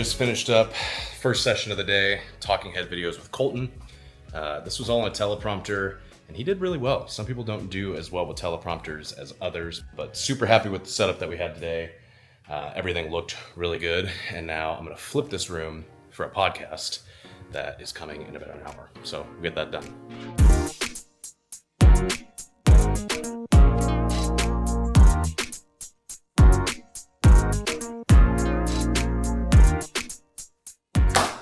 just finished up first session of the day, talking head videos with Colton. This was all on a teleprompter, and he did really well. Some people don't do as well with teleprompters as others, but super happy with the setup that we had today. Everything looked really good, and now I'm gonna flip this room for a podcast that is coming in about an hour. So we'll get that done.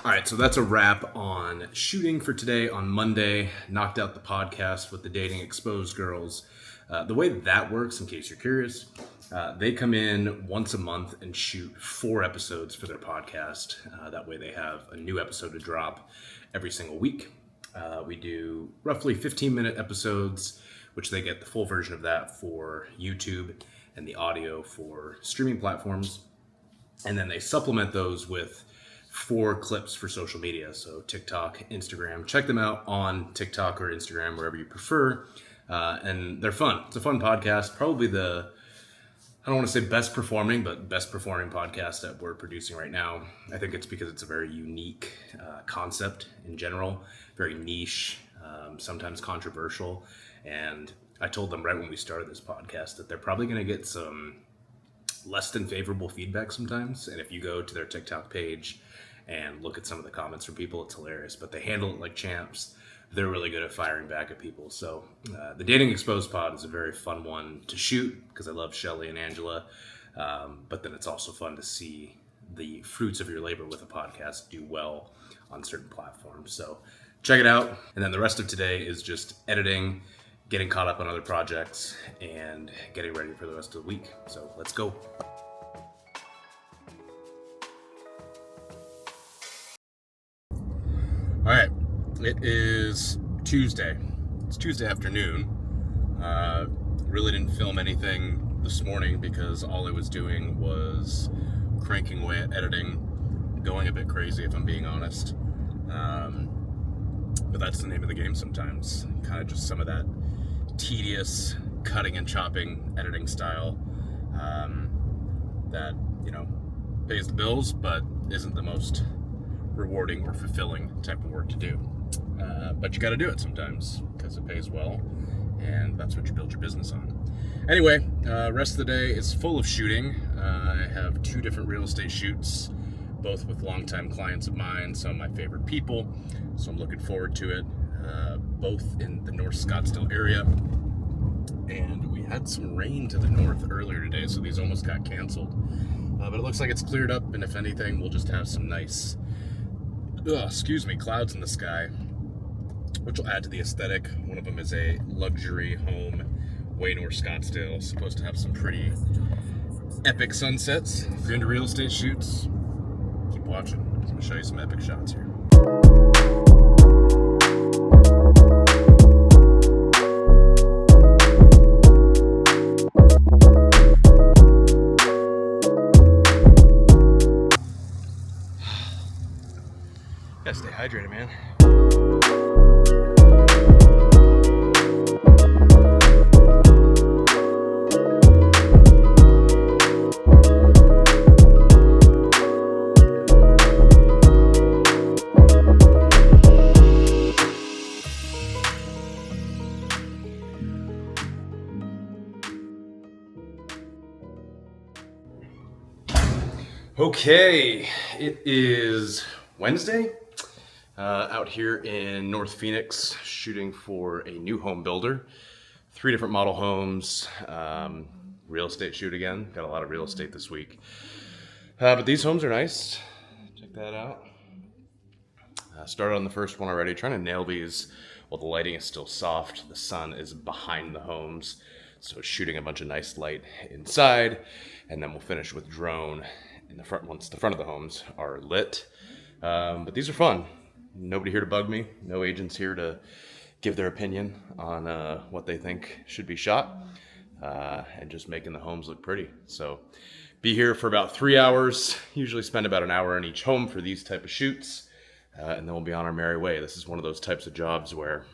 All right, so that's a wrap on shooting for today. On Monday, knocked out the podcast with the Dating Exposed girls. The way that works, in case you're curious, they come in once a month and shoot 4 episodes for their podcast. That way they have a new episode to drop every single week. We do roughly 15-minute episodes, which they get the full version of that for YouTube and the audio for streaming platforms. And then they supplement those with 4 clips for social media. So TikTok, Instagram, check them out on TikTok or Instagram, wherever you prefer. And they're fun. It's a fun podcast. Probably I don't want to say best performing, but best performing podcast that we're producing right now. I think it's because it's a very unique concept in general, very niche, sometimes controversial. And I told them right when we started this podcast that they're probably going to get some less than favorable feedback sometimes. And if you go to their TikTok page and look at some of the comments from people, it's hilarious. But they handle it like champs. They're really good at firing back at people. So the Dating Exposed pod is a very fun one to shoot because I love Shelly and Angela. But then it's also fun to see the fruits of your labor with a podcast do well on certain platforms. So check it out. And then the rest of today is just editing, getting caught up on other projects, and getting ready for the rest of the week. So let's go. All right, it is Tuesday. It's Tuesday afternoon. Really didn't film anything this morning because all I was doing was cranking away at editing, going a bit crazy if I'm being honest. But that's the name of the game sometimes. Kind of just some of that tedious cutting and chopping editing style that, pays the bills, but isn't the most rewarding or fulfilling type of work to do. But you got to do it sometimes because it pays well, and that's what you build your business on. Anyway, rest of the day is full of shooting. I have 2 different real estate shoots, both with longtime clients of mine, some of my favorite people, so I'm looking forward to it. Both in the North Scottsdale area, and we had some rain to the north earlier today, so these almost got canceled. But it looks like it's cleared up, and if anything, we'll just have some nice clouds in the sky, which will add to the aesthetic. One of them is a luxury home, way north Scottsdale, supposed to have some pretty epic sunsets. If you're into real estate shoots, keep watching. I'm going to show you some epic shots here. Gotta stay hydrated, man. Okay, it is Wednesday. Out here in North Phoenix, shooting for a new home builder. 3 different model homes, real estate shoot again. Got a lot of real estate this week. But these homes are nice. Check that out. Started on the first one already, trying to nail these while the lighting is still soft. The sun is behind the homes, so shooting a bunch of nice light inside, and then we'll finish with drone in the front once the front of the homes are lit. But these are fun. Nobody here to bug me. No agents here to give their opinion on what they think should be shot, and just making the homes look pretty. So be here for about 3 hours. Usually spend about an hour in each home for these type of shoots, and then we'll be on our merry way. This is one of those types of jobs where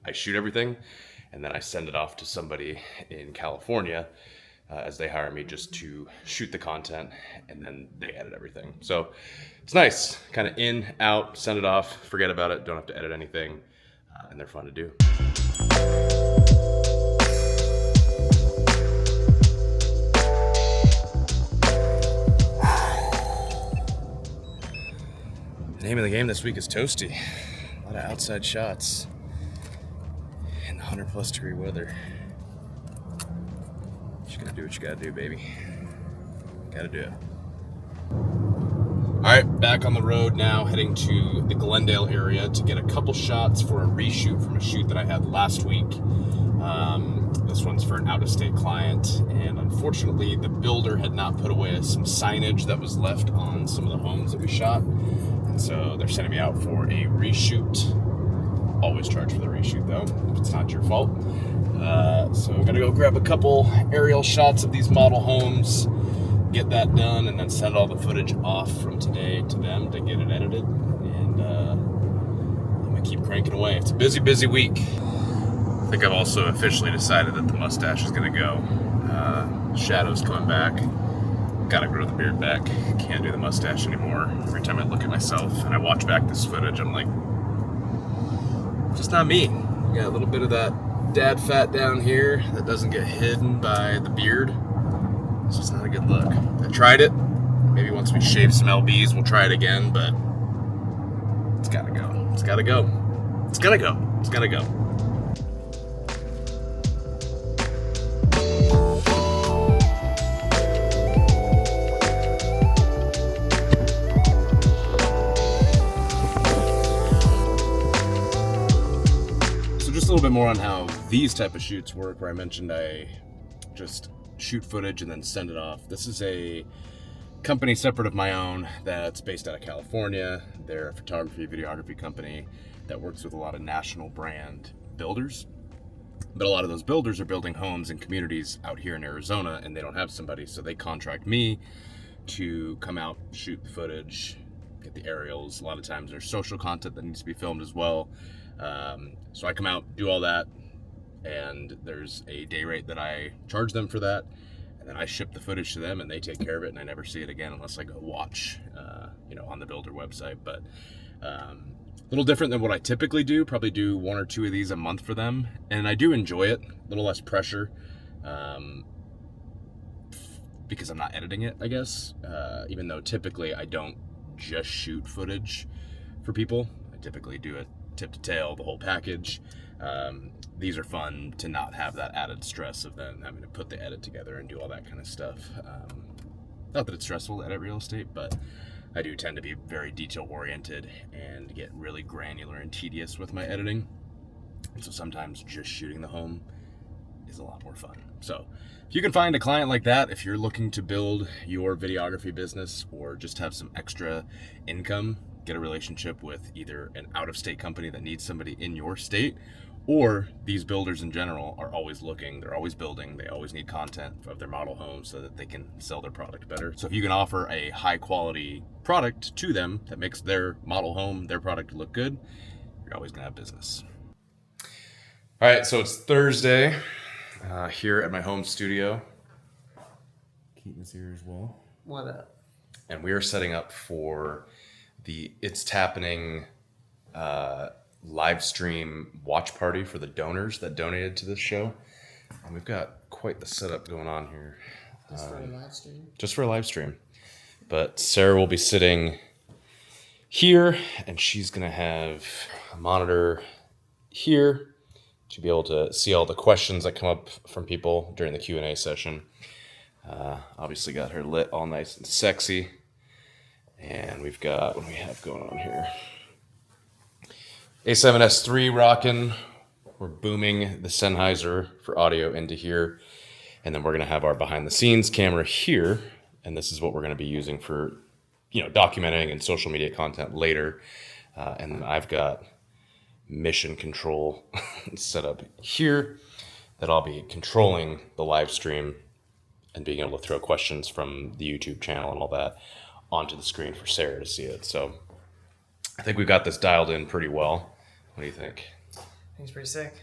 I shoot everything and then I send it off to somebody in California as they hire me just to shoot the content, and then they edit everything. So it's nice, kind of in, out, send it off, forget about it, don't have to edit anything, and they're fun to do. The name of the game this week is Toasty. A lot of outside shots in the 100+ degree weather. Just gotta do what you gotta do, baby. Gotta do it. All right, back on the road now, heading to the Glendale area to get a couple shots for a reshoot from a shoot that I had last week. This one's for an out-of-state client, and unfortunately the builder had not put away some signage that was left on some of the homes that we shot. And so they're sending me out for a reshoot. Always charge for the reshoot though, if it's not your fault. So I'm gonna go grab a couple aerial shots of these model homes, get that done, and then send all the footage off from today to them to get it edited. And I'm gonna keep cranking away. It's a busy, busy week. I think I've also officially decided that the mustache is gonna go. Shadow's coming back. Gotta grow the beard back. Can't do the mustache anymore. Every time I look at myself and I watch back this footage, I'm like, just not me. Got a little bit of that dad fat down here that doesn't get hidden by the beard. It's just not a good look. I tried it. Maybe once we shave some LBs, we'll try it again, but it's gotta go. It's gotta go. It's gotta go. It's gotta go. Just a little bit more on how these type of shoots work, where I mentioned I just shoot footage and then send it off. This is a company separate of my own that's based out of California. They're a photography, videography company that works with a lot of national brand builders. But a lot of those builders are building homes and communities out here in Arizona, and they don't have somebody, so they contract me to come out, shoot the footage, get the aerials. A lot of times there's social content that needs to be filmed as well. So I come out, do all that, and there's a day rate that I charge them for that, and then I ship the footage to them and they take care of it, and I never see it again unless I go watch, on the builder website. But a little different than what I typically do. Probably do 1 or 2 of these a month for them, and I do enjoy it. A little less pressure, because I'm not editing it, I guess, even though typically I don't just shoot footage for people. I typically do it tip to tail, the whole package. These are fun to not have that added stress of then having to put the edit together and do all that kind of stuff. Not that it's stressful to edit real estate, but I do tend to be very detail oriented and get really granular and tedious with my editing. And so sometimes just shooting the home is a lot more fun. So if you can find a client like that, if you're looking to build your videography business or just have some extra income, get a relationship with either an out-of-state company that needs somebody in your state, or these builders in general are always looking, they're always building, they always need content of their model homes so that they can sell their product better. So if you can offer a high-quality product to them that makes their model home, their product look good, you're always gonna have business. All right, so it's Thursday here at my home studio. Keaton's here as well. What up? And we are setting up for the It's Happening live stream watch party for the donors that donated to this show. And we've got quite the setup going on here. Just for a live stream? Just for a live stream. But Sarah will be sitting here, and she's going to have a monitor here to be able to see all the questions that come up from people during the Q&A session. Obviously got her lit all nice and sexy. And we've got, what do we have going on here? A7S3 rocking. We're booming the Sennheiser for audio into here. And then we're going to have our behind the scenes camera here. And this is what we're going to be using for, documenting and social media content later. And then I've got mission control set up here that I'll be controlling the live stream and being able to throw questions from the YouTube channel and all that onto the screen for Sarah to see it. So I think we've got this dialed in pretty well. What do you think? I think it's pretty sick.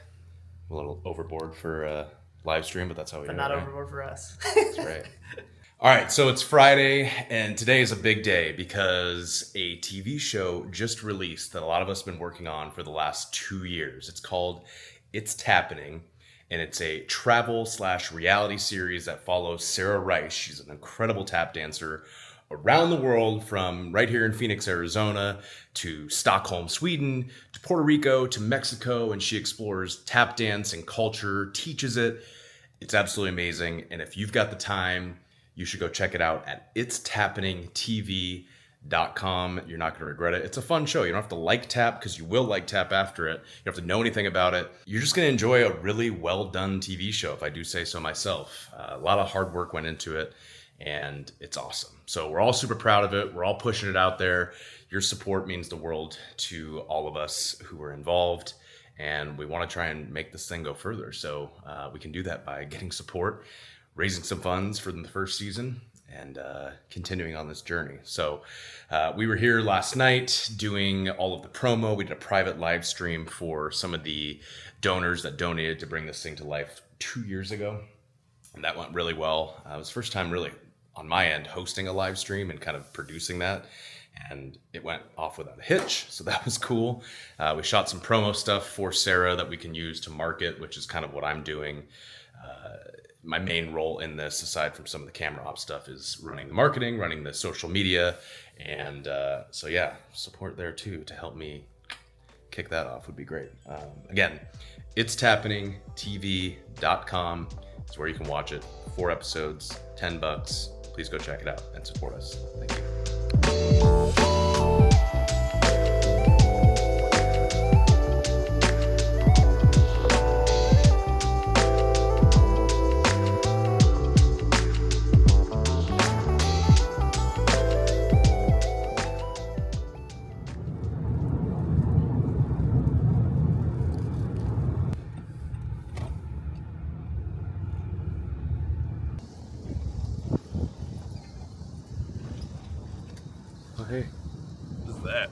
A little overboard for live stream, but that's how we But do not it. Right? overboard for us. That's right. All right, so it's Friday, and today is a big day because a TV show just released that a lot of us have been working on for the last 2 years. It's called It's Tappening, and it's a travel/reality series that follows Sarah Rice. She's an incredible tap dancer around the world, from right here in Phoenix, Arizona, to Stockholm, Sweden, to Puerto Rico, to Mexico, and she explores tap dance and culture, teaches it. It's absolutely amazing, and if you've got the time, you should go check it out at itsTappiningTV.com. You're not going to regret it. It's a fun show. You don't have to like tap, because you will like tap after it. You don't have to know anything about it. You're just going to enjoy a really well done TV show, if I do say so myself. A lot of hard work went into it, and it's awesome. So we're all super proud of it. We're all pushing it out there. Your support means the world to all of us who are involved, and we want to try and make this thing go further. So we can do that by getting support, raising some funds for the first season, and continuing on this journey. So we were here last night doing all of the promo. We did a private live stream for some of the donors that donated to bring this thing to life 2 years ago. And that went really well. It was the first time really on my end hosting a live stream and kind of producing that. And it went off without a hitch, so that was cool. We shot some promo stuff for Sarah that we can use to market, which is kind of what I'm doing. My main role in this, aside from some of the camera op stuff, is running the marketing, running the social media. And so yeah, support there too to help me kick that off would be great. Again, it's itsTappiningTV.com. It's where you can watch it. 4 episodes, $10. Please go check it out and support us. Thank you. Oh, hey, what is that?